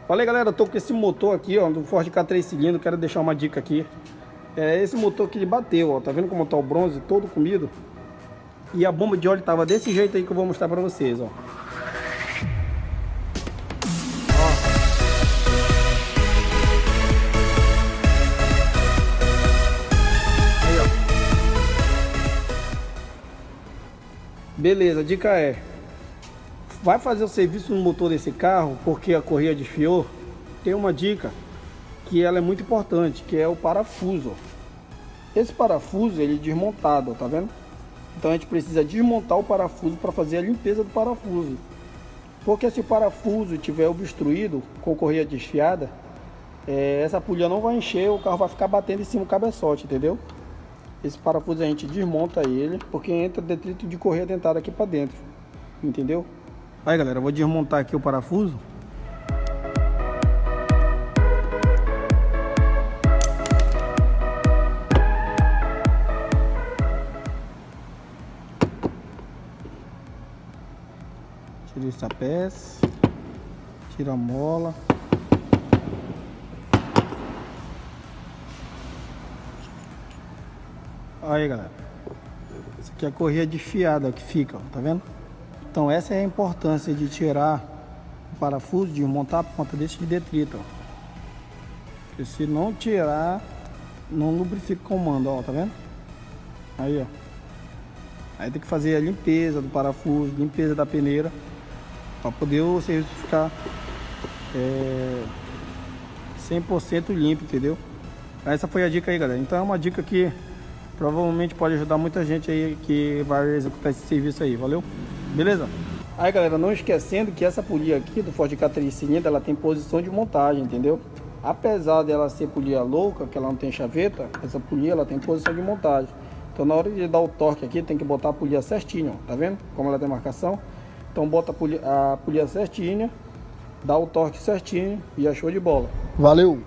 Fala aí, galera, eu tô com esse motor aqui, ó, do Ford Ka 3 cilindros. Quero deixar uma dica aqui. Esse motor que ele bateu, ó, tá vendo como tá o bronze todo comido? E a bomba de óleo tava desse jeito aí que eu vou mostrar pra vocês, ó. Aí, ó. Beleza, a dica vai fazer o serviço no motor desse carro porque a correia desfiou. Tem uma dica que ela é muito importante, que é o parafuso. Esse parafuso ele é desmontado, tá vendo? Então a gente precisa desmontar o parafuso para fazer a limpeza do parafuso. Porque se o parafuso estiver obstruído com correia desfiada, essa polha não vai encher, o carro vai ficar batendo em cima do cabeçote, entendeu? Esse parafuso a gente desmonta ele, porque entra detrito de correia dentada aqui para dentro, entendeu? Aí, galera, eu vou desmontar aqui o parafuso. Tira essa peça, tira a mola. Aí, galera, essa aqui é a correia desfiada que fica, ó, tá vendo? Então essa é a importância de tirar o parafuso, desmontar por conta desse detrito, ó. Porque se não tirar, não lubrifica o comando, ó, tá vendo? Aí, ó. Aí tem que fazer a limpeza do parafuso, limpeza da peneira, para poder o serviço ficar 100% limpo, entendeu? Essa foi a dica aí, galera. Então é uma dica que provavelmente pode ajudar muita gente aí que vai executar esse serviço aí, valeu? Beleza? Aí, galera, não esquecendo que essa polia aqui do Ford Ka 3 cilindros, ela tem posição de montagem, entendeu? Apesar dela ser polia louca, que ela não tem chaveta, essa polia ela tem posição de montagem. Então na hora de dar o torque aqui, tem que botar a polia certinho, ó, tá vendo? Como ela tem marcação. Então bota a polia certinha, dá o torque certinho e é show de bola. Valeu!